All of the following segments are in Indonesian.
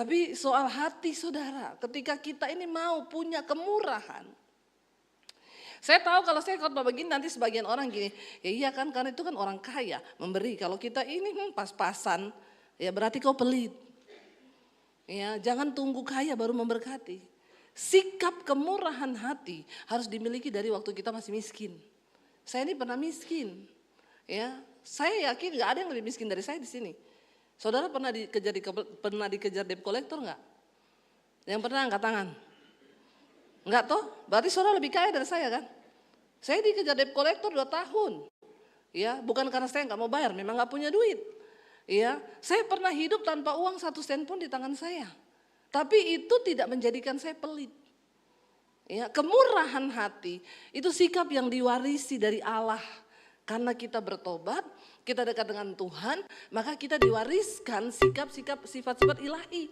Tapi soal hati saudara, ketika kita ini mau punya kemurahan. Saya tahu kalau saya khotbah begini nanti sebagian orang gini, ya iya kan karena itu kan orang kaya memberi. Kalau kita ini pas-pasan, ya berarti kau pelit. Ya, jangan tunggu kaya baru memberkati. Sikap kemurahan hati harus dimiliki dari waktu kita masih miskin. Saya ini pernah miskin. Ya, saya yakin nggak ada yang lebih miskin dari saya di sini. Saudara pernah dikejar debt collector nggak? Yang pernah angkat tangan? Enggak toh? Berarti saudara lebih kaya dari saya kan? Saya dikejar debt collector 2 tahun. Ya, bukan karena saya nggak mau bayar, memang nggak punya duit. Ya, saya pernah hidup tanpa uang 1 sen pun di tangan saya. Tapi itu tidak menjadikan saya pelit. Ya, kemurahan hati itu sikap yang diwarisi dari Allah. Karena kita bertobat, kita dekat dengan Tuhan, maka kita diwariskan sikap-sikap sifat-sifat ilahi.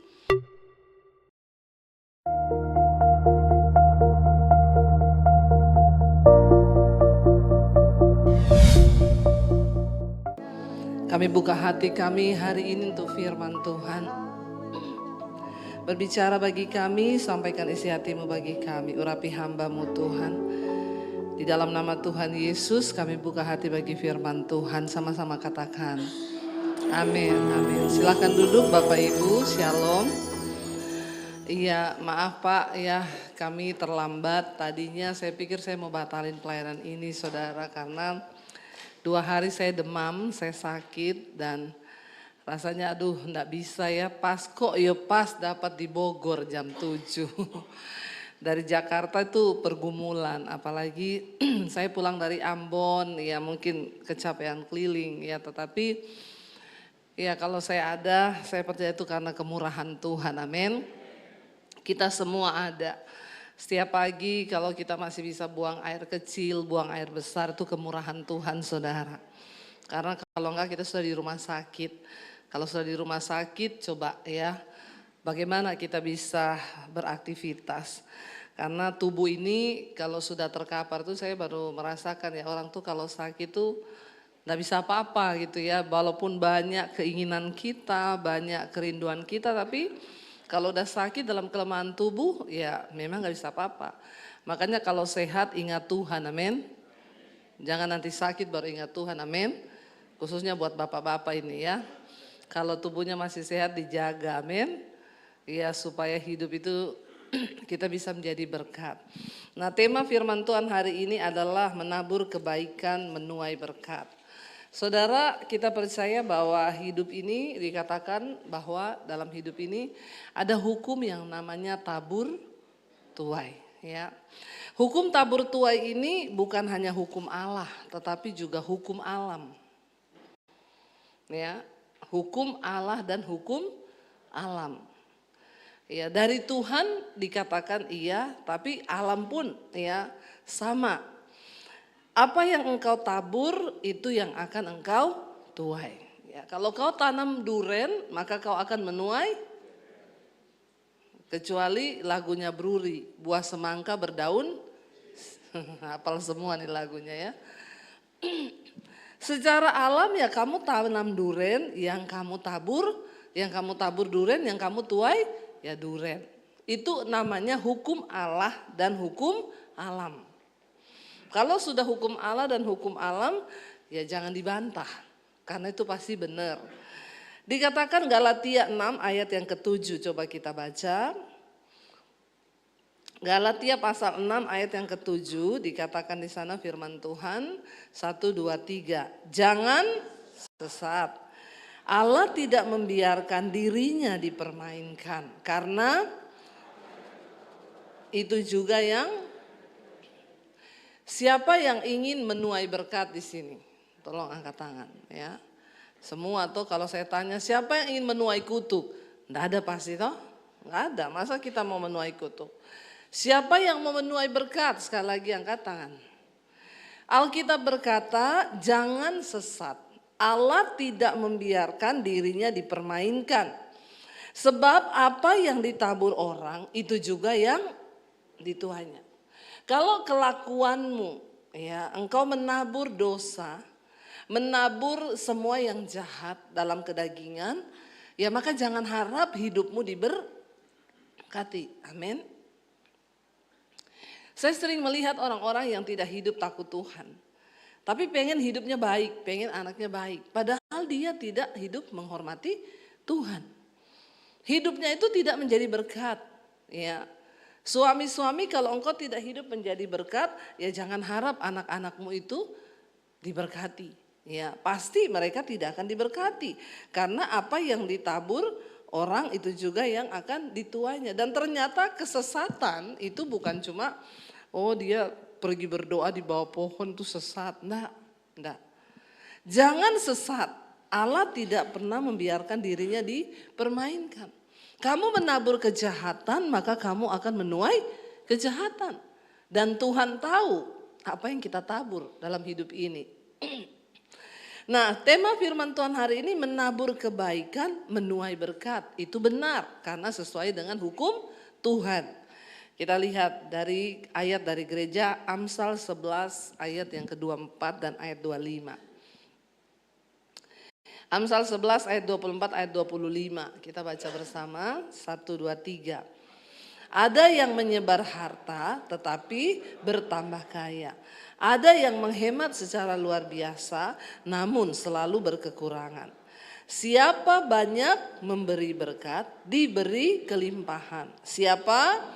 Kami buka hati kami hari ini untuk firman Tuhan. Berbicara bagi kami, sampaikan isi hatimu bagi kami. Urapi hamba-Mu Tuhan. Di dalam nama Tuhan Yesus kami buka hati bagi firman Tuhan. Sama-sama katakan. Amin, amin. Silakan duduk Bapak Ibu, Shalom. Iya, maaf Pak ya, kami terlambat. Tadinya saya pikir saya mau batalin pelayanan ini saudara, karena 2 hari saya demam, saya sakit dan rasanya aduh enggak bisa ya, pas dapat di Bogor jam 7. Dari Jakarta itu pergumulan, apalagi saya pulang dari Ambon ya mungkin kecapean keliling ya, tetapi ya kalau saya ada, saya percaya itu karena kemurahan Tuhan, amin. Kita semua ada. Setiap pagi kalau kita masih bisa buang air kecil, buang air besar, itu kemurahan Tuhan saudara. Karena kalau enggak kita sudah di rumah sakit. Kalau sudah di rumah sakit coba ya, bagaimana kita bisa beraktivitas. Karena tubuh ini kalau sudah terkapar tuh saya baru merasakan ya, orang tuh kalau sakit tuh enggak bisa apa-apa gitu ya. Walaupun banyak keinginan kita, banyak kerinduan kita, tapi kalau udah sakit dalam kelemahan tubuh, ya memang gak bisa apa-apa. Makanya kalau sehat ingat Tuhan, amin. Jangan nanti sakit baru ingat Tuhan, amin. Khususnya buat bapak-bapak ini ya. Kalau tubuhnya masih sehat dijaga, amin. Ya supaya hidup itu kita bisa menjadi berkat. Nah tema firman Tuhan hari ini adalah menabur kebaikan menuai berkat. Saudara, kita percaya bahwa hidup ini dikatakan bahwa dalam hidup ini ada hukum yang namanya tabur tuai. Ya. Hukum tabur tuai ini bukan hanya hukum Allah, tetapi juga hukum alam. Ya, hukum Allah dan hukum alam. Ya, dari Tuhan dikatakan iya, tapi alam pun ya sama. Apa yang engkau tabur itu yang akan engkau tuai. Ya, kalau kau tanam duren maka kau akan menuai. Kecuali lagunya Bruri, buah semangka berdaun. Hafal semua nih lagunya ya. Secara alam ya kamu tanam duren, yang kamu tabur duren, yang kamu tuai ya duren. Itu namanya hukum Allah dan hukum alam. Kalau sudah hukum Allah dan hukum alam, ya jangan dibantah. Karena itu pasti benar. Dikatakan Galatia 6 ayat yang ke-7, coba kita baca. Galatia pasal 6 ayat yang ke-7, dikatakan di sana firman Tuhan, 1, 2, 3. Jangan sesat. Allah tidak membiarkan dirinya dipermainkan. Karena itu juga yang siapa yang ingin menuai berkat di sini? Tolong angkat tangan ya. Semua tuh kalau saya tanya siapa yang ingin menuai kutuk? Enggak ada pasti toh? Enggak ada. Masa kita mau menuai kutuk? Siapa yang mau menuai berkat? Sekali lagi angkat tangan. Alkitab berkata, jangan sesat. Allah tidak membiarkan dirinya dipermainkan. Sebab apa yang ditabur orang itu juga yang dituainya. Kalau kelakuanmu ya, engkau menabur dosa, menabur semua yang jahat dalam kedagingan, ya maka jangan harap hidupmu diberkati. Amin. Saya sering melihat orang-orang yang tidak hidup takut Tuhan. Tapi pengen hidupnya baik, pengen anaknya baik. Padahal dia tidak hidup menghormati Tuhan. Hidupnya itu tidak menjadi berkat. Ya. Suami-suami kalau engkau tidak hidup menjadi berkat, ya jangan harap anak-anakmu itu diberkati. Ya, pasti mereka tidak akan diberkati. Karena apa yang ditabur orang itu juga yang akan dituainya. Dan ternyata kesesatan itu bukan cuma dia pergi berdoa di bawah pohon itu sesat. Enggak. Jangan sesat. Allah tidak pernah membiarkan dirinya dipermainkan. Kamu menabur kejahatan, maka kamu akan menuai kejahatan. Dan Tuhan tahu apa yang kita tabur dalam hidup ini. Nah, tema firman Tuhan hari ini menabur kebaikan, menuai berkat. Itu benar karena sesuai dengan hukum Tuhan. Kita lihat dari ayat dari gereja Amsal 11 ayat yang ke-24 dan ayat 25. Amsal 11 ayat 24 ayat 25. Kita baca bersama 1, 2, 3. Ada yang menyebar harta tetapi bertambah kaya. Ada yang menghemat secara luar biasa namun selalu berkekurangan. Siapa banyak memberi berkat, diberi kelimpahan. Siapa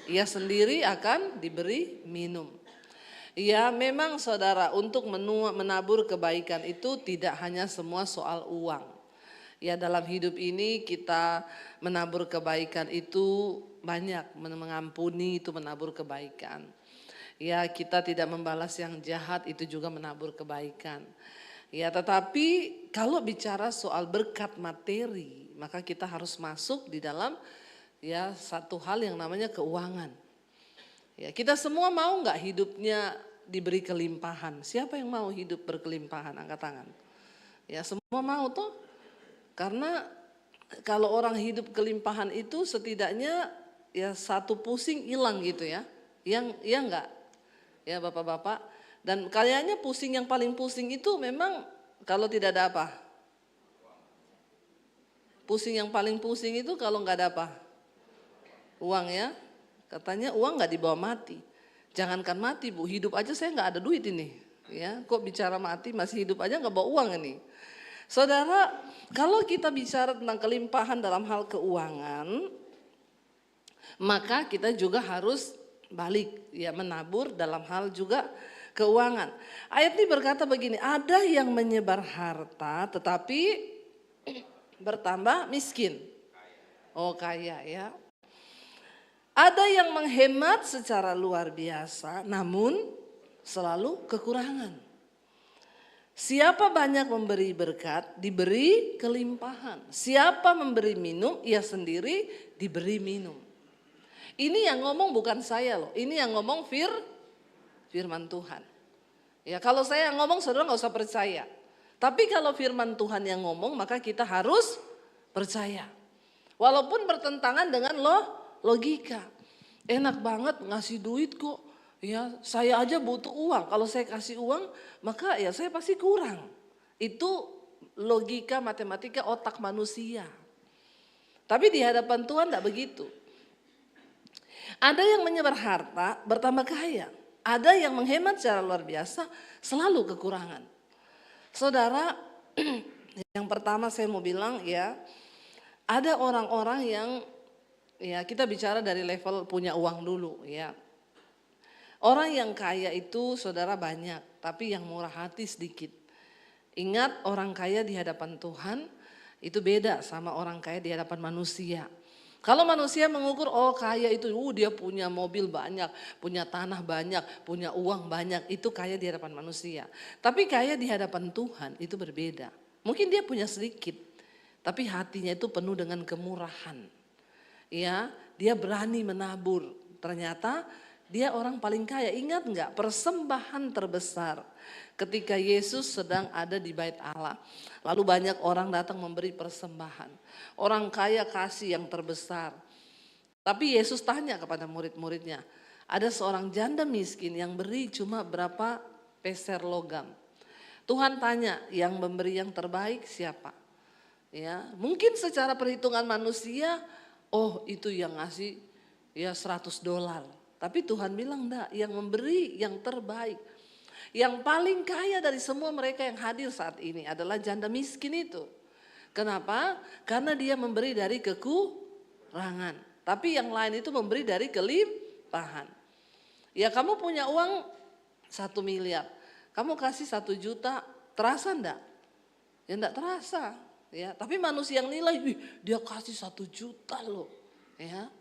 ia sendiri akan diberi minum. Ya memang saudara, untuk menabur kebaikan itu tidak hanya semua soal uang. Ya dalam hidup ini kita menabur kebaikan itu banyak, mengampuni itu menabur kebaikan. Ya kita tidak membalas yang jahat itu juga menabur kebaikan. Ya tetapi kalau bicara soal berkat materi, maka kita harus masuk di dalam ya satu hal yang namanya keuangan. Ya kita semua mau nggak hidupnya diberi kelimpahan? Siapa yang mau hidup berkelimpahan? Angkat tangan. Ya semua mau tuh. Karena kalau orang hidup kelimpahan itu setidaknya ya satu pusing hilang gitu ya. Yang enggak? Ya bapak-bapak. Dan kayaknya pusing yang paling pusing itu memang kalau tidak ada apa? Pusing yang paling pusing itu kalau nggak ada apa? Uang ya. Katanya uang nggak dibawa mati. Jangankan mati Bu, hidup aja saya nggak ada duit ini. Ya, kok bicara mati masih hidup aja nggak bawa uang ini. Saudara, kalau kita bicara tentang kelimpahan dalam hal keuangan, maka kita juga harus balik ya menabur dalam hal juga keuangan. Ayat ini berkata begini, ada yang menyebar harta tetapi bertambah miskin. Oh kaya ya. Ada yang menghemat secara luar biasa namun selalu kekurangan. Siapa banyak memberi berkat diberi kelimpahan. Siapa memberi minum ia sendiri diberi minum. Ini yang ngomong bukan saya loh. Ini yang ngomong firman Tuhan. Ya kalau saya yang ngomong saudara gak usah percaya. Tapi kalau firman Tuhan yang ngomong maka kita harus percaya. Walaupun bertentangan dengan logika. Enak banget ngasih duit kok. Ya, saya aja butuh uang. Kalau saya kasih uang, maka ya saya pasti kurang. Itu logika matematika otak manusia. Tapi di hadapan Tuhan tidak begitu. Ada yang menyebar harta bertambah kaya. Ada yang menghemat secara luar biasa selalu kekurangan. Saudara, yang pertama saya mau bilang ya, ada orang-orang yang ya kita bicara dari level punya uang dulu ya. Orang yang kaya itu saudara banyak, tapi yang murah hati sedikit. Ingat orang kaya di hadapan Tuhan itu beda sama orang kaya di hadapan manusia. Kalau manusia mengukur kaya itu dia punya mobil banyak, punya tanah banyak, punya uang banyak, itu kaya di hadapan manusia. Tapi kaya di hadapan Tuhan itu berbeda. Mungkin dia punya sedikit, tapi hatinya itu penuh dengan kemurahan. Ya, dia berani menabur. Ternyata dia orang paling kaya. Ingat enggak persembahan terbesar ketika Yesus sedang ada di bait Allah. Lalu banyak orang datang memberi persembahan. Orang kaya kasih yang terbesar. Tapi Yesus tanya kepada murid-muridnya. Ada seorang janda miskin yang beri cuma berapa peser logam. Tuhan tanya yang memberi yang terbaik siapa? Ya, mungkin secara perhitungan manusia, oh itu yang ngasih ya $100. Tapi Tuhan bilang enggak, yang memberi yang terbaik. Yang paling kaya dari semua mereka yang hadir saat ini adalah janda miskin itu. Kenapa? Karena dia memberi dari kekurangan. Tapi yang lain itu memberi dari kelimpahan. Ya kamu punya uang 1 miliar. Kamu kasih 1 juta, terasa enggak? Ya enggak terasa. Ya, tapi manusia yang nilai, dia kasih 1 juta loh. Ya.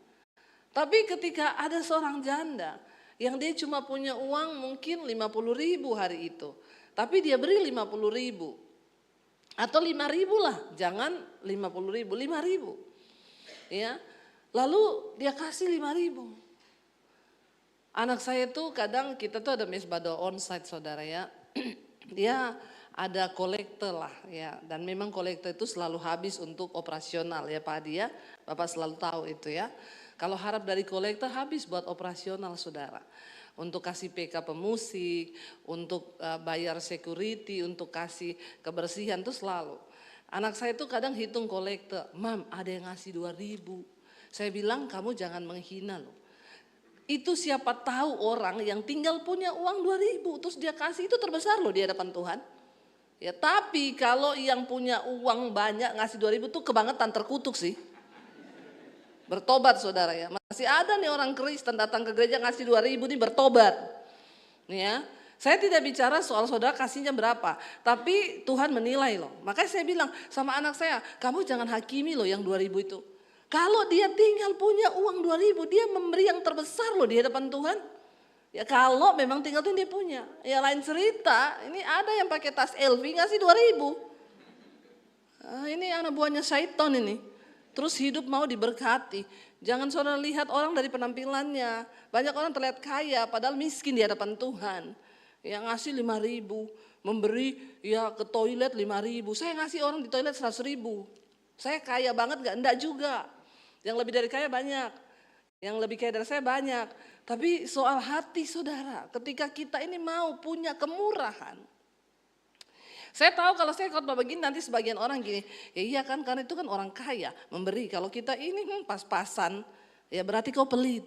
Tapi ketika ada seorang janda yang dia cuma punya uang mungkin 50.000 hari itu. Tapi dia beri 50.000. Atau 5.000 lah, jangan 50.000, 5.000. Ya. Lalu dia kasih 5.000. Anak saya tuh kadang kita tuh ada mesbah doa onsite saudara ya. Dia ada kolektor lah ya, dan memang kolektor itu selalu habis untuk operasional ya Pak Adi ya, Bapak selalu tahu itu ya. Kalau harap dari kolektor habis buat operasional saudara, untuk kasih PK pemusik, untuk bayar security, untuk kasih kebersihan itu selalu. Anak saya tuh kadang hitung kolektor, Mam ada yang ngasih 2.000, saya bilang kamu jangan menghina loh. Itu siapa tahu orang yang tinggal punya uang 2.000 terus dia kasih, itu terbesar loh di hadapan Tuhan. Ya tapi kalau yang punya uang banyak ngasih 2.000 tuh kebangetan, terkutuk sih. Bertobat saudara ya. Masih ada nih orang Kristen datang ke gereja ngasih 2.000 nih bertobat. Nih ya. Saya tidak bicara soal saudara kasihnya berapa. Tapi Tuhan menilai loh. Makanya saya bilang sama anak saya, kamu jangan hakimi loh yang 2.000 itu. Kalau dia tinggal punya uang 2.000, dia memberi yang terbesar loh di hadapan Tuhan. Ya kalau memang tinggal tuh dia punya. Ya lain cerita, ini ada yang pakai tas LV ngasih 2.000. Ini anak buahnya syaitan ini. Terus hidup mau diberkati. Jangan saudara lihat orang dari penampilannya. Banyak orang terlihat kaya padahal miskin di hadapan Tuhan. Yang ngasih 5.000, memberi ya ke toilet 5.000. Saya ngasih orang di toilet 100.000. Saya kaya banget gak? Enggak juga. Yang lebih dari kaya banyak. Yang lebih kaya dari saya banyak. Tapi soal hati saudara, ketika kita ini mau punya kemurahan. Saya tahu kalau saya khotbah begini nanti sebagian orang gini, ya iya kan karena itu kan orang kaya memberi. Kalau kita ini pas-pasan, ya berarti kau pelit.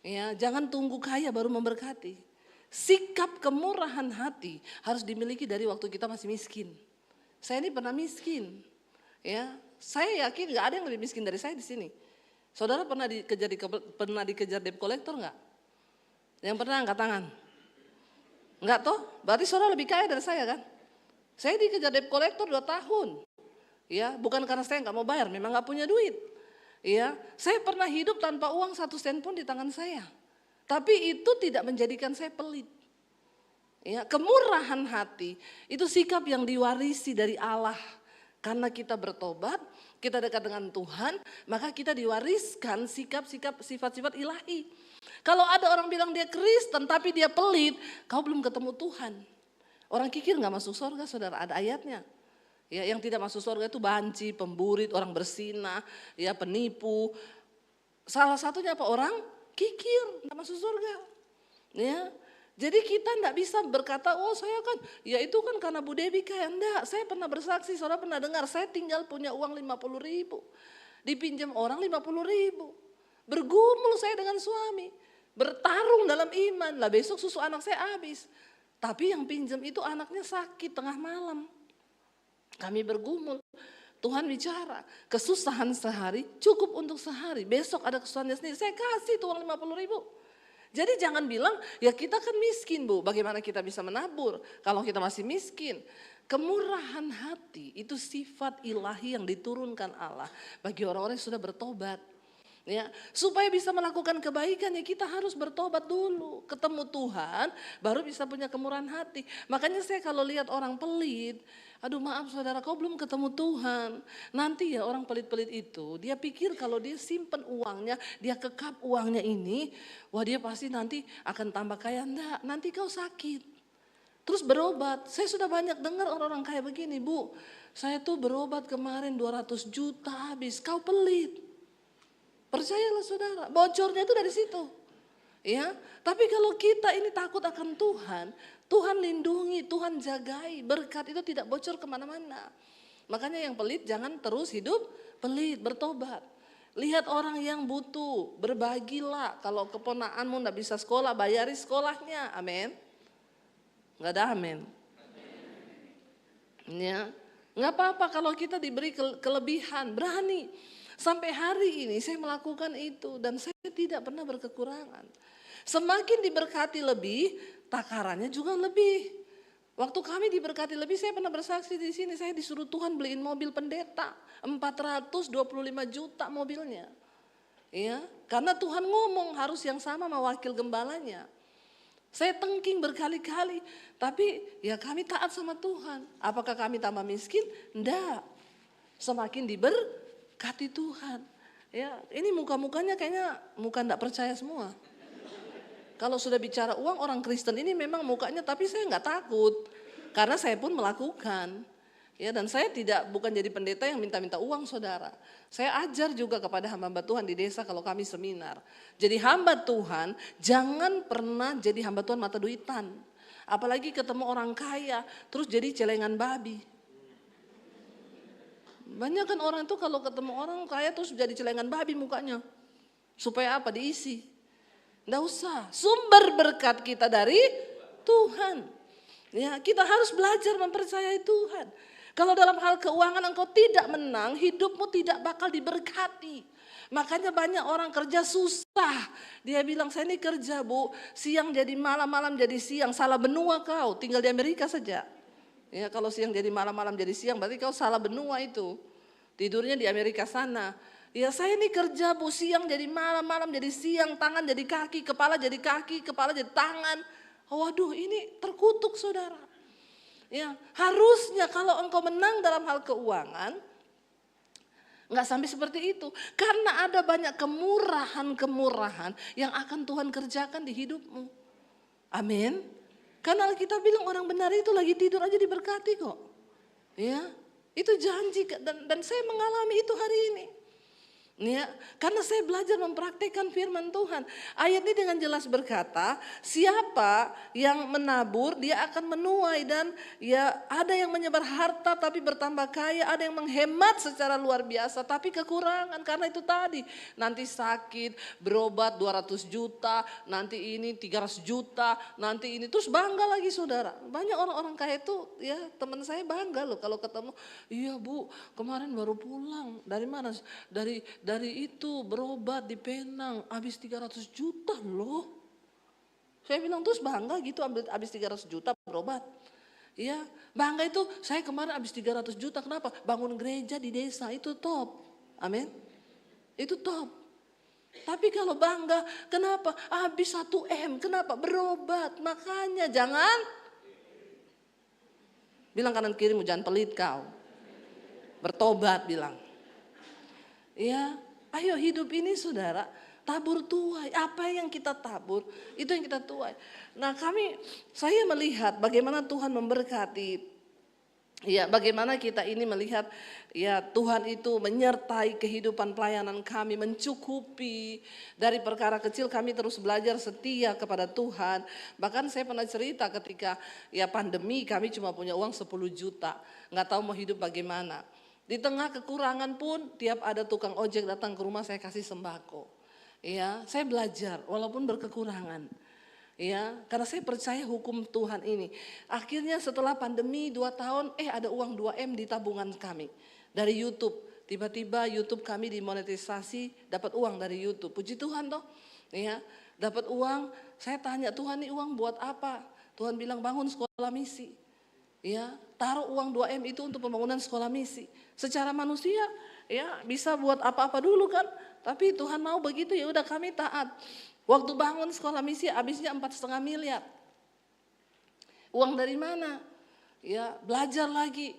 Ya jangan tunggu kaya baru memberkati. Sikap kemurahan hati harus dimiliki dari waktu kita masih miskin. Saya ini pernah miskin. Ya, saya yakin nggak ada yang lebih miskin dari saya di sini. Saudara pernah dikejar debt collector nggak? Yang pernah angkat tangan? Enggak toh? Berarti saudara lebih kaya dari saya kan? Saya dikejar debt collector 2 tahun. Ya, bukan karena saya nggak mau bayar, memang nggak punya duit. Ya, saya pernah hidup tanpa uang 1 sen pun di tangan saya. Tapi itu tidak menjadikan saya pelit. Ya, kemurahan hati itu sikap yang diwarisi dari Allah. Karena kita bertobat, kita dekat dengan Tuhan, maka kita diwariskan sikap-sikap, sifat-sifat ilahi. Kalau ada orang bilang dia Kristen tapi dia pelit, kau belum ketemu Tuhan. Orang kikir gak masuk surga saudara, ada ayatnya. Ya, yang tidak masuk surga itu banci, pemburit, orang bersinah, ya penipu. Salah satunya apa? Orang kikir, gak masuk surga. Ya. Jadi kita enggak bisa berkata, oh saya kan, ya itu kan karena Bu Dewi kaya. Enggak, saya pernah bersaksi, saudara pernah dengar, saya tinggal punya uang 50.000. Dipinjam orang 50.000. Bergumul saya dengan suami. Bertarung dalam iman, lah besok susu anak saya habis. Tapi yang pinjam itu anaknya sakit tengah malam. Kami bergumul. Tuhan bicara, kesusahan sehari cukup untuk sehari. Besok ada kesusahannya sendiri, saya kasih tuh uang 50.000. Jadi jangan bilang, ya kita kan miskin Bu, bagaimana kita bisa menabur kalau kita masih miskin. Kemurahan hati itu sifat ilahi yang diturunkan Allah bagi orang-orang yang sudah bertobat. Ya, supaya bisa melakukan kebaikan ya kita harus bertobat dulu, ketemu Tuhan baru bisa punya kemurahan hati. Makanya saya kalau lihat orang pelit, aduh maaf saudara kau belum ketemu Tuhan. Nanti ya orang pelit-pelit itu dia pikir kalau dia simpen uangnya, dia kekap uangnya ini, wah dia pasti nanti akan tambah kaya. Enggak, nanti kau sakit. Terus berobat, saya sudah banyak dengar orang-orang kaya begini, Bu saya tuh berobat kemarin 200 juta habis, kau pelit. Percayalah saudara, bocornya itu dari situ. Ya, tapi kalau kita ini takut akan Tuhan, Tuhan lindungi, Tuhan jagai, berkat itu tidak bocor kemana-mana. Makanya yang pelit jangan terus hidup pelit, bertobat. Lihat orang yang butuh, berbagilah. Kalau keponakanmu nggak bisa sekolah, bayari sekolahnya. Amin. Nggak ada amin. Ya, nggak apa-apa kalau kita diberi kelebihan, berani. Sampai hari ini saya melakukan itu dan saya tidak pernah berkekurangan. Semakin diberkati lebih, takarannya juga lebih. Waktu kami diberkati lebih, saya pernah bersaksi di sini, saya disuruh Tuhan beliin mobil pendeta, 425 juta mobilnya. Ya, karena Tuhan ngomong harus yang sama sama wakil gembalanya. Saya tengking berkali-kali, tapi ya kami taat sama Tuhan. Apakah kami tambah miskin? Enggak. Semakin diberkati Tuhan. Ya, ini muka-mukanya kayaknya muka enggak percaya semua. Kalau sudah bicara uang, orang Kristen ini memang mukanya, tapi saya enggak takut. Karena saya pun melakukan. Ya, dan saya bukan jadi pendeta yang minta-minta uang, saudara. Saya ajar juga kepada hamba-hamba Tuhan di desa kalau kami seminar. Jadi hamba Tuhan jangan pernah jadi hamba Tuhan mata duitan. Apalagi ketemu orang kaya terus jadi celengan babi. Banyak kan orang itu kalau ketemu orang kaya terus jadi celengan babi mukanya. Supaya apa? Diisi. Nggak usah. Sumber berkat kita dari Tuhan. Ya, kita harus belajar mempercayai Tuhan. Kalau dalam hal keuangan engkau tidak menang, hidupmu tidak bakal diberkati. Makanya banyak orang kerja susah. Dia bilang, saya ini kerja bu, siang jadi malam, malam jadi siang. Salah benua kau, tinggal di Amerika saja. Ya, kalau siang jadi malam, malam jadi siang, berarti kau salah benua itu. Tidurnya di Amerika sana. Ya saya ini kerja bu, siang jadi malam, malam jadi siang, tangan jadi kaki, kepala jadi tangan. Waduh, ini terkutuk saudara. Ya, harusnya kalau engkau menang dalam hal keuangan, nggak sampai seperti itu. Karena ada banyak kemurahan yang akan Tuhan kerjakan di hidupmu. Amin. Karena kita bilang orang benar itu lagi tidur aja diberkati kok. Ya, itu janji dan saya mengalami itu hari ini. Ya, karena saya belajar mempraktikkan firman Tuhan. Ayat ini dengan jelas berkata, siapa yang menabur dia akan menuai, dan ya ada yang menyebar harta tapi bertambah kaya, ada yang menghemat secara luar biasa tapi kekurangan. Karena itu tadi, nanti sakit, berobat 200 juta, nanti ini 300 juta, nanti ini terus bangga lagi saudara. Banyak orang-orang kaya itu ya, teman saya bangga loh kalau ketemu, iya bu kemarin baru pulang, dari mana? Dari itu berobat di Penang habis 300 juta loh. Saya bilang terus bangga gitu habis 300 juta berobat. Iya, bangga itu saya kemarin habis 300 juta kenapa? Bangun gereja di desa itu top. Amin. Itu top. Tapi kalau bangga kenapa? Habis 1 M kenapa? Berobat. Makanya jangan bilang kanan kirimu jangan pelit kau. Bertobat bilang. Ya, ayo hidup ini saudara, tabur tuai. Apa yang kita tabur, itu yang kita tuai. Nah saya melihat bagaimana Tuhan memberkati. Ya, bagaimana kita ini melihat ya Tuhan itu menyertai kehidupan pelayanan kami, mencukupi. Dari perkara kecil kami terus belajar setia kepada Tuhan. Bahkan saya pernah cerita ketika ya pandemi kami cuma punya uang 10 juta. Nggak tahu mau hidup bagaimana. Di tengah kekurangan pun tiap ada tukang ojek datang ke rumah saya kasih sembako. Ya, saya belajar walaupun berkekurangan. Ya, karena saya percaya hukum Tuhan ini. Akhirnya setelah pandemi 2 tahun, ada uang 2 M di tabungan kami dari YouTube. Tiba-tiba YouTube kami dimonetisasi, dapat uang dari YouTube. Puji Tuhan toh. Ya, dapat uang. Saya tanya Tuhan, ini uang buat apa? Tuhan bilang bangun sekolah misi. Ya, taruh uang 2 M itu untuk pembangunan sekolah misi. Secara manusia ya bisa buat apa-apa dulu kan, tapi Tuhan mau begitu ya udah kami taat. Waktu bangun sekolah misi habisnya 4,5 miliar. Uang dari mana? Ya belajar lagi.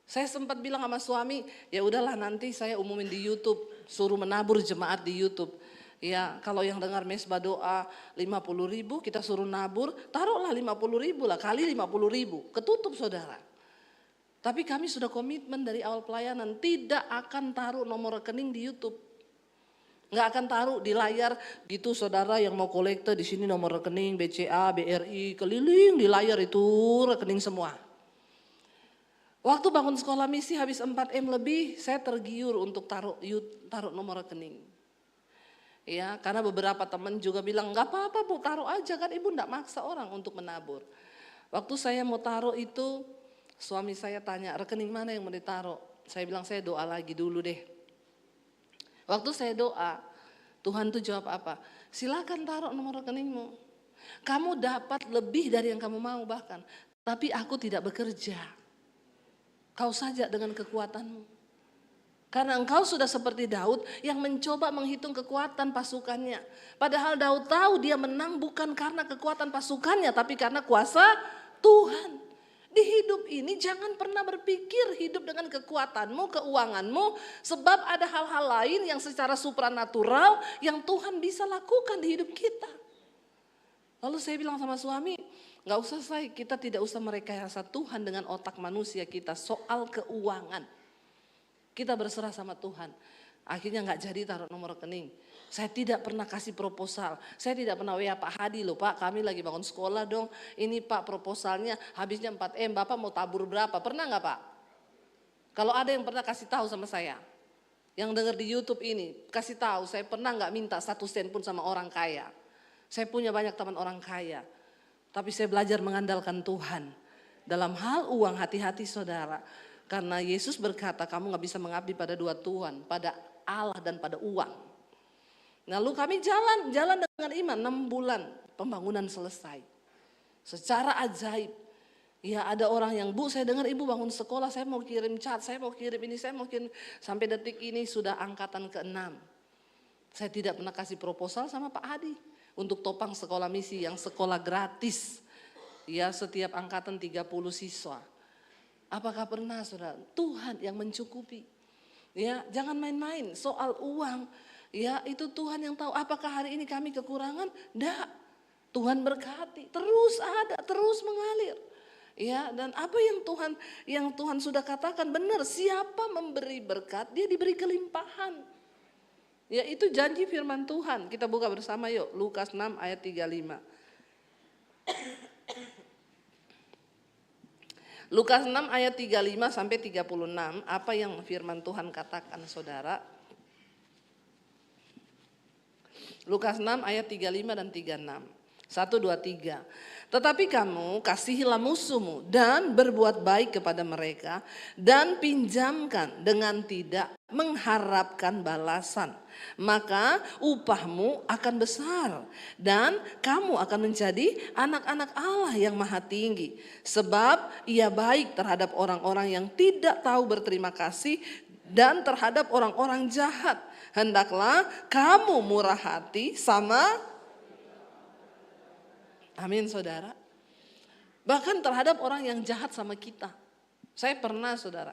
Saya sempat bilang sama suami, ya udahlah nanti saya umumin di YouTube, suruh menabur jemaat di YouTube. Ya kalau yang dengar mesbah doa 50.000 kita suruh nabur, taruhlah 50.000 lah kali 50.000, ketutup saudara. Tapi kami sudah komitmen dari awal pelayanan tidak akan taruh nomor rekening di YouTube. Nggak akan taruh di layar gitu saudara yang mau kolekte di sini nomor rekening BCA, BRI, keliling di layar itu rekening semua. Waktu bangun sekolah misi habis 4M lebih, saya tergiur untuk taruh nomor rekening. Ya, karena beberapa teman juga bilang, nggak apa-apa Bu, taruh aja kan, Ibu nggak maksa orang untuk menabur. Waktu saya mau taruh itu, suami saya tanya, rekening mana yang mau ditaruh? Saya bilang, saya doa lagi dulu deh. Waktu saya doa, Tuhan tuh jawab apa? Silakan taruh nomor rekeningmu. Kamu dapat lebih dari yang kamu mau bahkan, tapi aku tidak bekerja. Kau saja dengan kekuatanmu. Karena engkau sudah seperti Daud yang mencoba menghitung kekuatan pasukannya. Padahal Daud tahu dia menang bukan karena kekuatan pasukannya, tapi karena kuasa Tuhan. Di hidup ini jangan pernah berpikir hidup dengan kekuatanmu, keuanganmu. Sebab ada hal-hal lain yang secara supranatural yang Tuhan bisa lakukan di hidup kita. Lalu saya bilang sama suami, gak usah kita tidak usah merekayasa Tuhan dengan otak manusia kita soal keuangan. Kita berserah sama Tuhan. Akhirnya gak jadi taruh nomor rekening. Saya tidak pernah kasih proposal. Saya tidak pernah WA Pak Hadi loh, Pak kami lagi bangun sekolah dong. Ini Pak proposalnya habisnya 4M, Bapak mau tabur berapa? Pernah gak Pak? Kalau ada yang pernah kasih tahu sama saya. Yang dengar di YouTube ini, kasih tahu saya pernah gak minta 1 sen pun sama orang kaya. Saya punya banyak teman orang kaya. Tapi saya belajar mengandalkan Tuhan. Dalam hal uang, hati-hati saudara. Karena Yesus berkata kamu gak bisa mengabdi pada 2 Tuhan. Pada Allah dan pada uang. Lalu kami jalan dengan iman 6 bulan pembangunan selesai. Secara ajaib. Ya ada orang yang Bu saya dengar ibu bangun sekolah saya mau kirim cat, saya mau kirim ini, saya mau kirim. Sampai detik ini sudah angkatan ke-6. Saya tidak pernah kasih proposal sama Pak Hadi. Untuk topang sekolah misi yang sekolah gratis. Ya setiap angkatan 30 siswa. Apakah pernah saudara? Tuhan yang mencukupi. Ya jangan main-main soal uang. Ya itu Tuhan yang tahu. Apakah hari ini kami kekurangan? Enggak. Tuhan berkati. Terus ada, terus mengalir. Ya dan apa yang Tuhan sudah katakan benar. Siapa memberi berkat dia diberi kelimpahan. Ya itu janji firman Tuhan. Kita buka bersama yuk. Lukas 6 ayat 35. Lukas 6 ayat 35 sampai 36. Apa yang firman Tuhan katakan saudara? Lukas 6 ayat 35 dan 36. 1, 2, 3. Tetapi kamu kasihilah musuhmu dan berbuat baik kepada mereka dan pinjamkan dengan tidak mengharapkan balasan. Maka upahmu akan besar dan kamu akan menjadi anak-anak Allah yang maha tinggi. Sebab ia baik terhadap orang-orang yang tidak tahu berterima kasih dan terhadap orang-orang jahat. Hendaklah kamu murah hati sama, amin saudara. Bahkan terhadap orang yang jahat sama kita. Saya pernah saudara,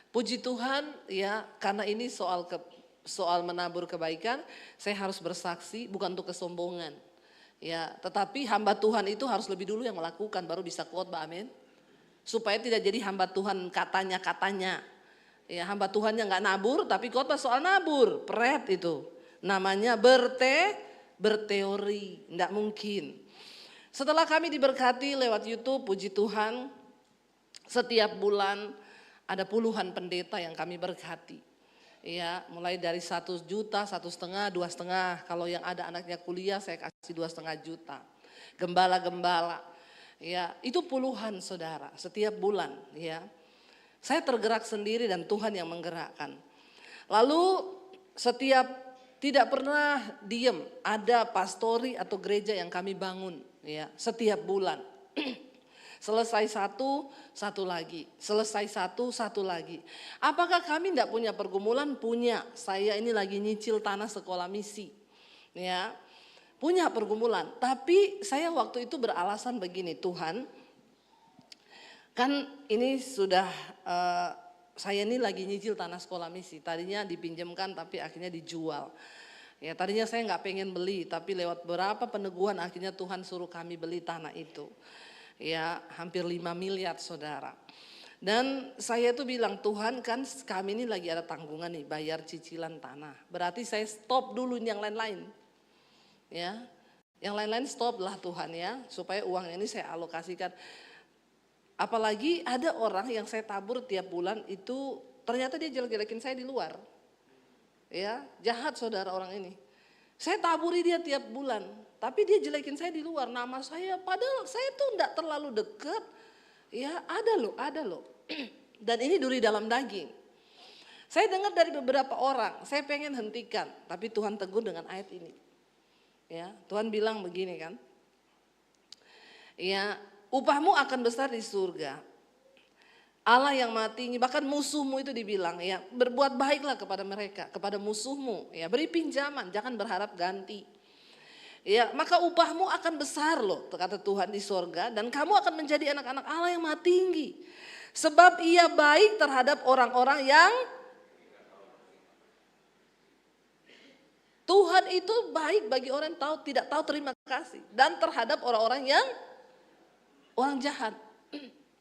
puji Tuhan ya karena ini soal menabur kebaikan, saya harus bersaksi bukan untuk kesombongan. Ya, tetapi hamba Tuhan itu harus lebih dulu yang melakukan baru bisa khotbah, amin. Supaya tidak jadi hamba Tuhan katanya. Ya hamba Tuhan yang gak nabur tapi khotbah soal nabur, pret itu. Namanya berteori, enggak mungkin. Setelah kami diberkati lewat YouTube, puji Tuhan, setiap bulan ada puluhan pendeta yang kami berkati. Ya, mulai dari 1 juta, 1,5, 2,5. Kalau yang ada anaknya kuliah saya kasih 2,5 juta. Gembala-gembala. Ya, itu puluhan saudara setiap bulan ya. Saya tergerak sendiri dan Tuhan yang menggerakkan. Lalu tidak pernah diem, ada pastori atau gereja yang kami bangun ya setiap bulan. Selesai satu lagi. Selesai satu lagi. Apakah kami tidak punya pergumulan? Punya. Saya ini lagi nyicil tanah sekolah misi. Ya, punya pergumulan. Tapi saya waktu itu beralasan begini, Tuhan, kan ini sudah saya ini lagi nyicil tanah sekolah misi. Tadinya dipinjamkan tapi akhirnya dijual. Ya tadinya saya nggak pengen beli tapi lewat beberapa peneguhan akhirnya Tuhan suruh kami beli tanah itu. Ya hampir 5 miliar saudara. Dan saya tuh bilang Tuhan kan kami ini lagi ada tanggungan nih bayar cicilan tanah. Berarti saya stop dulu yang lain-lain. Ya yang lain-lain stop lah Tuhan ya supaya uangnya ini saya alokasikan. Apalagi ada orang yang saya tabur tiap bulan itu ternyata dia jelek-jelekin saya di luar. Ya, jahat saudara orang ini. Saya taburi dia tiap bulan, tapi dia jelekin saya di luar, nama saya, padahal saya tuh enggak terlalu dekat. Ya, ada loh. Dan ini duri dalam daging. Saya dengar dari beberapa orang, saya pengen hentikan, tapi Tuhan tegur dengan ayat ini. Ya, Tuhan bilang begini kan. Ya, upahmu akan besar di surga. Allah yang maha tinggi, bahkan musuhmu itu dibilang ya, berbuat baiklah kepada mereka, kepada musuhmu, ya, beri pinjaman, jangan berharap ganti. Ya, maka upahmu akan besar loh, kata Tuhan di sorga, dan kamu akan menjadi anak-anak Allah yang maha tinggi. Sebab ia baik terhadap orang-orang yang Tuhan itu baik bagi orang yang tidak tahu terima kasih, dan terhadap orang-orang yang orang jahat.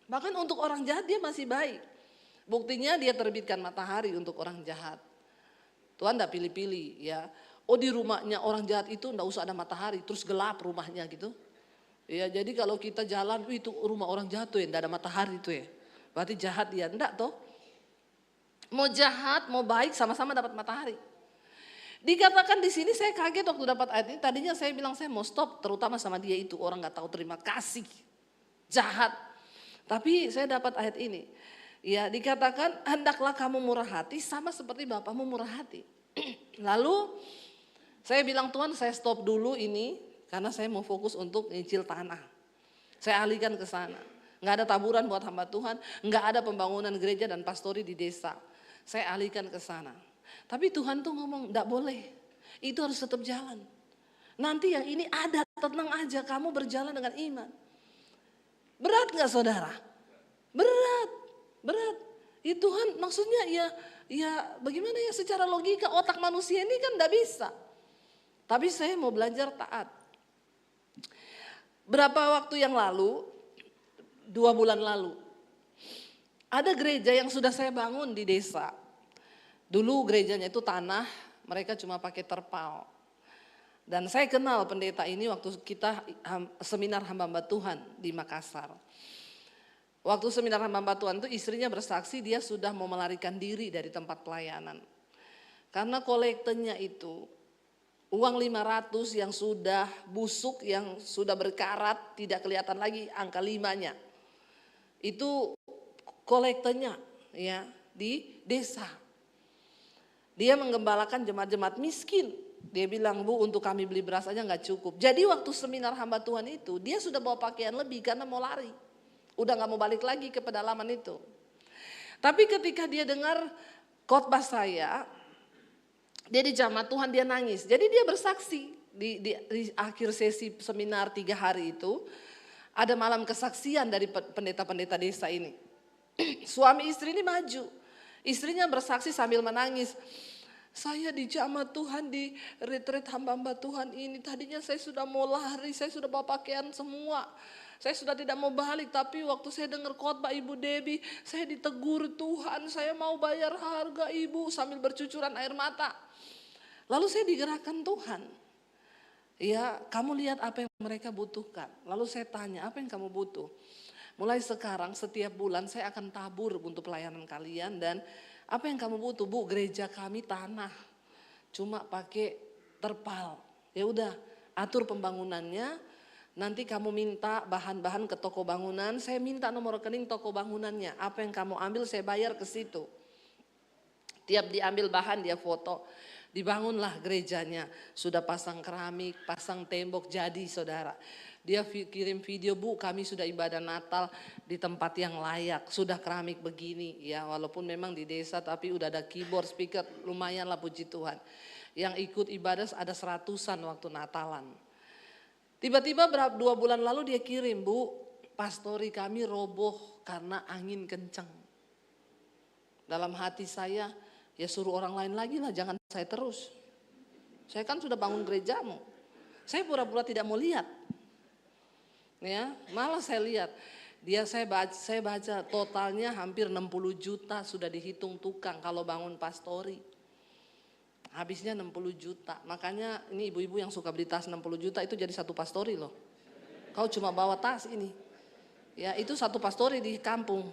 Bahkan untuk orang jahat dia masih baik. Buktinya dia terbitkan matahari untuk orang jahat. Tuhan tidak pilih-pilih ya. Oh di rumahnya orang jahat itu tidak usah ada matahari, terus gelap rumahnya gitu. Ya jadi kalau kita jalan, itu rumah orang jahat tuh ya, tidak ada matahari tuh ya. Berarti jahat dia, enggak toh. Mau jahat, mau baik sama-sama dapat matahari. Dikatakan di sini saya kaget waktu dapat ayat ini. Tadinya saya bilang saya mau stop, terutama sama dia itu orang nggak tahu terima kasih, jahat. Tapi saya dapat ayat ini. Ya dikatakan hendaklah kamu murah hati sama seperti Bapamu murah hati. Lalu saya bilang Tuhan saya stop dulu ini karena saya mau fokus untuk nyicil tanah. Saya alihkan ke sana. Nggak ada taburan buat hamba Tuhan, nggak ada pembangunan gereja dan pastori di desa. Saya alihkan ke sana. Tapi Tuhan tuh ngomong nggak boleh, itu harus tetap jalan. Nanti yang ini ada, tenang aja kamu berjalan dengan iman. Berat gak saudara? Berat. Ya Tuhan maksudnya ya bagaimana ya secara logika otak manusia ini kan gak bisa. Tapi saya mau belajar taat. Berapa waktu yang lalu, 2 bulan lalu, ada gereja yang sudah saya bangun di desa. Dulu gerejanya itu tanah, mereka cuma pakai terpal. Dan saya kenal pendeta ini waktu kita seminar hamba-hamba Tuhan di Makassar. Waktu seminar hamba-hamba Tuhan itu istrinya bersaksi dia sudah mau melarikan diri dari tempat pelayanan. Karena kolektenya itu uang 500 yang sudah busuk, yang sudah berkarat, tidak kelihatan lagi angka 5-nya. Itu kolektenya ya di desa. Dia menggembalakan jemaat-jemaat miskin. Dia bilang, Bu untuk kami beli beras aja gak cukup. Jadi waktu seminar hamba Tuhan itu dia sudah bawa pakaian lebih karena mau lari. Udah gak mau balik lagi ke pedalaman itu. Tapi ketika dia dengar khotbah saya, dia di jamaah Tuhan dia nangis. Jadi dia bersaksi di akhir sesi seminar 3 hari itu. Ada malam kesaksian dari pendeta-pendeta desa ini. Suami istri ini maju. Istrinya bersaksi sambil menangis. Saya di jamaah Tuhan, di retreat hamba-hamba Tuhan ini. Tadinya saya sudah mau lari, saya sudah bawa pakaian semua. Saya sudah tidak mau balik, tapi waktu saya dengar khotbah Ibu Debbie, saya ditegur Tuhan, saya mau bayar harga Ibu sambil bercucuran air mata. Lalu saya digerakkan Tuhan. Ya, kamu lihat apa yang mereka butuhkan. Lalu saya tanya, apa yang kamu butuh? Mulai sekarang setiap bulan saya akan tabur untuk pelayanan kalian dan apa yang kamu butuh? Bu, gereja kami tanah, cuma pakai terpal. Ya udah, atur pembangunannya. Nanti kamu minta bahan-bahan ke toko bangunan. Saya minta nomor rekening toko bangunannya. Apa yang kamu ambil saya bayar ke situ. Tiap diambil bahan dia foto. Dibangunlah gerejanya. Sudah pasang keramik, pasang tembok, jadi saudara. Dia kirim video, Bu kami sudah ibadah Natal di tempat yang layak. Sudah keramik begini ya, walaupun memang di desa tapi udah ada keyboard, speaker, lumayan lah puji Tuhan. Yang ikut ibadah ada 100-an waktu Natalan. Tiba-tiba 2 bulan lalu dia kirim, Bu pastori kami roboh karena angin kencang. Dalam hati saya, ya suruh orang lain lagi lah, jangan saya terus. Saya kan sudah bangun gerejamu. Saya pura-pura tidak mau lihat. Ya, malah saya lihat saya baca totalnya hampir 60 juta sudah dihitung tukang kalau bangun pastori. Habisnya 60 juta. Makanya ini ibu-ibu yang suka beli tas 60 juta itu jadi satu pastori loh. Kau cuma bawa tas ini. Ya, itu satu pastori di kampung.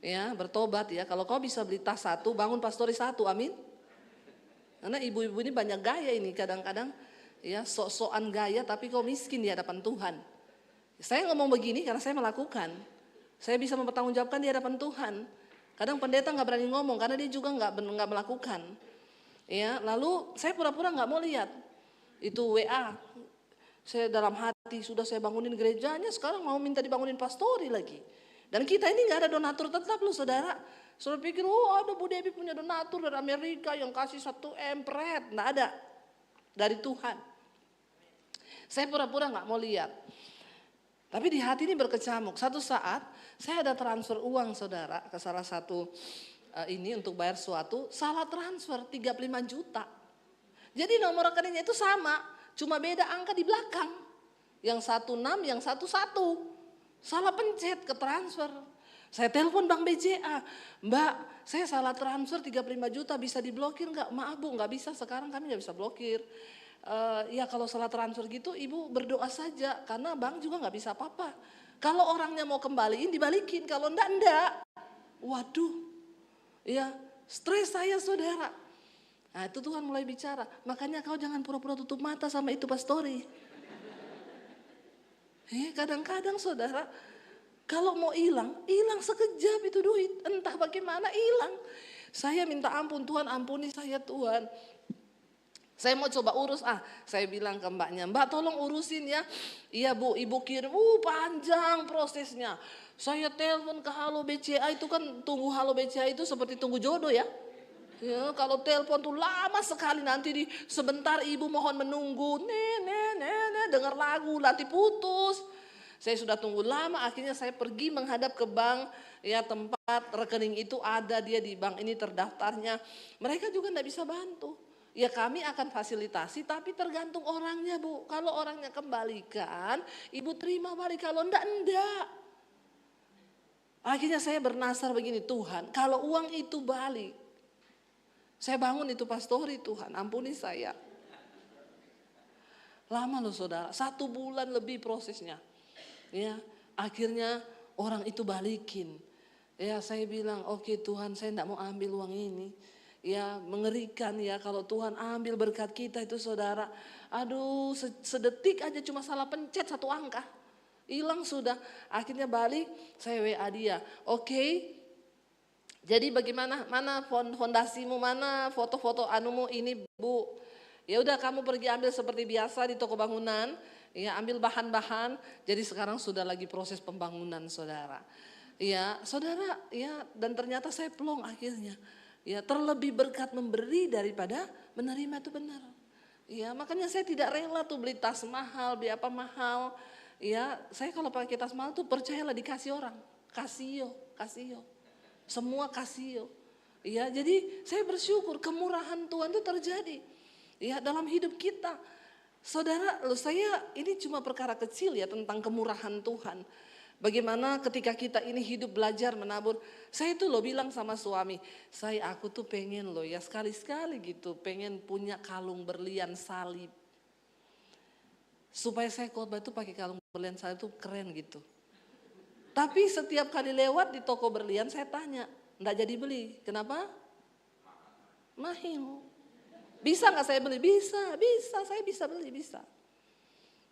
Ya, bertobat ya. Kalau kau bisa beli tas satu, bangun pastori satu, amin. Karena ibu-ibu ini banyak gaya ini kadang-kadang ya, sok-sokan gaya tapi kau miskin di hadapan Tuhan. Saya ngomong begini karena saya melakukan. Saya bisa mempertanggungjawabkan di hadapan Tuhan. Kadang pendeta nggak berani ngomong karena dia juga nggak melakukan. Ya, lalu saya pura-pura nggak mau lihat. Itu WA. Saya dalam hati sudah saya bangunin gerejanya, sekarang mau minta dibangunin pastori lagi. Dan kita ini nggak ada donatur tetap loh saudara. Saudara pikir, oh ada Bu Debbie punya donatur dari Amerika yang kasih 1 M pret. Nggak ada. Dari Tuhan. Saya pura-pura nggak mau lihat. Tapi di hati ini berkecamuk. Satu saat saya ada transfer uang saudara ke salah satu ini untuk bayar suatu. Salah transfer 35 juta. Jadi nomor rekeningnya itu sama. Cuma beda angka di belakang. Yang 16, yang 11. Salah pencet ke transfer. Saya telepon Bank BCA. Mbak, saya salah transfer 35 juta bisa diblokir nggak? Maaf Bu, nggak bisa sekarang kami nggak bisa blokir. Ya kalau salah transfer gitu ibu berdoa saja. Karena bank juga nggak bisa apa-apa. Kalau orangnya mau kembaliin dibalikin. Kalau enggak. Waduh. Ya stres saya saudara. Nah itu Tuhan mulai bicara, makanya kau jangan pura-pura tutup mata sama itu pastori. Kadang-kadang saudara, kalau mau hilang sekejap itu duit, entah bagaimana hilang. Saya minta ampun Tuhan, ampuni saya Tuhan. Saya mau coba urus, saya bilang ke mbaknya, Mbak tolong urusin ya. Iya Bu, ibu kirim, panjang prosesnya. Saya telepon ke Halo BCA itu kan tunggu Halo BCA itu seperti tunggu jodoh ya. Ya, kalau telepon tuh lama sekali nanti sebentar ibu mohon menunggu. Dengar lagu nanti putus. Saya sudah tunggu lama akhirnya saya pergi menghadap ke bank ya tempat rekening itu ada dia di bank ini terdaftarnya. Mereka juga enggak bisa bantu. Ya kami akan fasilitasi tapi tergantung orangnya Bu. Kalau orangnya kembalikan ibu terima balik kalau enggak. Akhirnya saya bernasar begini Tuhan kalau uang itu balik. Saya bangun itu pastori Tuhan, ampuni saya. Lama loh saudara, 1 bulan lebih prosesnya. Ya, akhirnya orang itu balikin. Ya, saya bilang, oke Tuhan, saya tidak mau ambil uang ini. Ya, mengerikan ya kalau Tuhan ambil berkat kita itu saudara. Aduh, sedetik aja cuma salah pencet 1 angka. Hilang sudah. Akhirnya balik, saya WA dia. Oke. Jadi bagaimana, mana fondasimu, mana foto-foto anumu ini Bu. Ya udah kamu pergi ambil seperti biasa di toko bangunan, ya ambil bahan-bahan. Jadi sekarang sudah lagi proses pembangunan saudara. Ya saudara, ya dan ternyata saya plong akhirnya. Ya terlebih berkat memberi daripada menerima itu benar. Ya makanya saya tidak rela tuh beli tas mahal, beli apa mahal. Ya saya kalau pakai tas mahal tuh percayalah dikasih orang, kasih yo. Semua kasih. Ya, jadi saya bersyukur kemurahan Tuhan itu terjadi. Ya, dalam hidup kita. Saudara, saya ini cuma perkara kecil ya tentang kemurahan Tuhan. Bagaimana ketika kita ini hidup belajar menabur. Saya itu loh bilang sama suami, aku tuh pengen loh ya sekali-sekali gitu, pengen punya kalung berlian salib. Supaya saya khotbah itu pakai kalung berlian salib itu keren gitu. Tapi setiap kali lewat di toko berlian saya tanya, enggak jadi beli. Kenapa? Mahal. Bisa enggak saya beli? Bisa, saya bisa beli, bisa.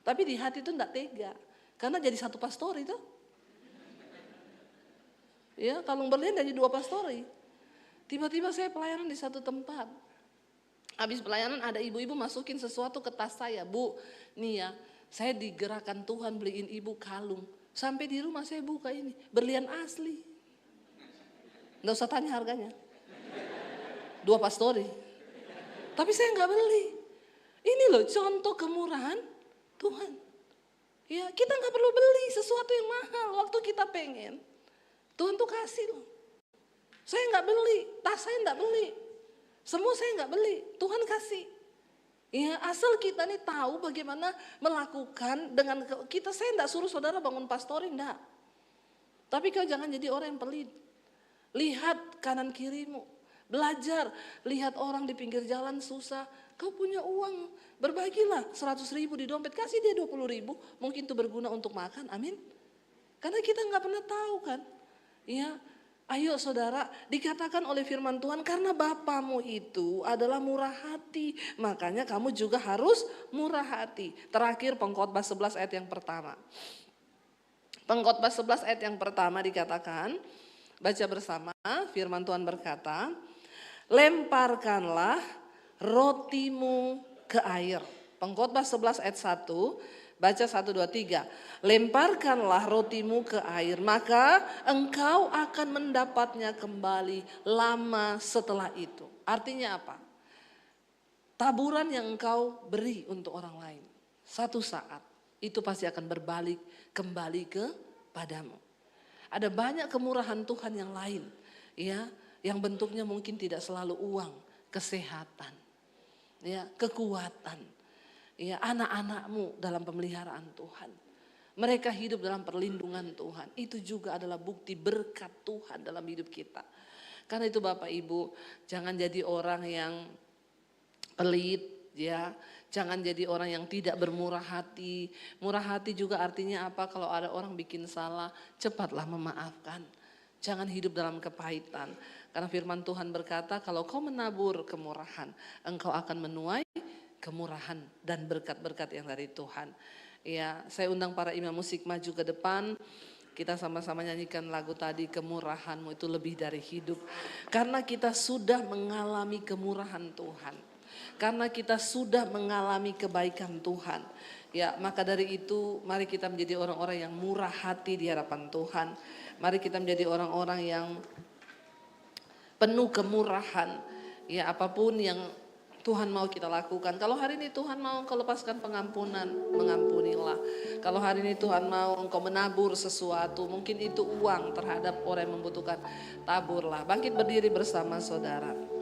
Tapi di hati itu enggak tega. Karena jadi 1 pastori itu. Ya, kalung berlian jadi 2 pastori. Tiba-tiba saya pelayanan di satu tempat. Habis pelayanan ada ibu-ibu masukin sesuatu ke tas saya. Bu, nih ya, saya digerakkan Tuhan beliin ibu kalung. Sampai di rumah saya buka ini, berlian asli. Nggak usah tanya harganya. 2 pastori. Tapi saya nggak beli. Ini loh contoh kemurahan Tuhan. Ya kita nggak perlu beli sesuatu yang mahal waktu kita pengen. Tuhan tuh kasih loh. Saya nggak beli, tas saya nggak beli. Semua saya nggak beli, Tuhan kasih. Ya asal kita nih tahu bagaimana melakukan dengan kita. Saya enggak suruh saudara bangun pastori, enggak. Tapi kau jangan jadi orang yang pelit. Lihat kanan kirimu. Belajar, lihat orang di pinggir jalan susah. Kau punya uang, berbagilah 100.000 di dompet. Kasih dia 20.000, mungkin itu berguna untuk makan, amin. Karena kita nggak pernah tahu kan. Ya, ayo saudara, dikatakan oleh firman Tuhan karena Bapamu itu adalah murah hati. Makanya kamu juga harus murah hati. Terakhir Pengkhotbah 11 ayat yang pertama. Pengkhotbah 11 ayat yang pertama dikatakan, baca bersama, firman Tuhan berkata, lemparkanlah rotimu ke air. Pengkhotbah 11 ayat 1, baca 1, 2, 3. Lemparkanlah rotimu ke air, maka engkau akan mendapatnya kembali lama setelah itu. Artinya apa? Taburan yang engkau beri untuk orang lain, satu saat itu pasti akan berbalik kembali kepadamu. Ada banyak kemurahan Tuhan yang lain, ya, yang bentuknya mungkin tidak selalu uang, kesehatan, ya, kekuatan, ya, anak-anakmu dalam pemeliharaan Tuhan. Mereka hidup dalam perlindungan Tuhan. Itu juga adalah bukti berkat Tuhan dalam hidup kita. Karena itu Bapak Ibu, jangan jadi orang yang pelit, ya. Jangan jadi orang yang tidak bermurah hati. Murah hati juga artinya apa? Kalau ada orang bikin salah, cepatlah memaafkan. Jangan hidup dalam kepahitan. Karena firman Tuhan berkata, kalau kau menabur kemurahan, engkau akan menuai kemurahan dan berkat-berkat yang dari Tuhan. Ya, saya undang para imam musik maju ke depan. Kita sama-sama nyanyikan lagu tadi, kemurahanmu itu lebih dari hidup. Karena kita sudah mengalami kemurahan Tuhan. Karena kita sudah mengalami kebaikan Tuhan. Ya, maka dari itu mari kita menjadi orang-orang yang murah hati di hadapan Tuhan. Mari kita menjadi orang-orang yang penuh kemurahan. Ya, apapun yang Tuhan mau kita lakukan. Kalau hari ini Tuhan mau engkau lepaskan pengampunan, mengampunilah. Kalau hari ini Tuhan mau engkau menabur sesuatu, mungkin itu uang terhadap orang yang membutuhkan, taburlah. Bangkit berdiri bersama saudara.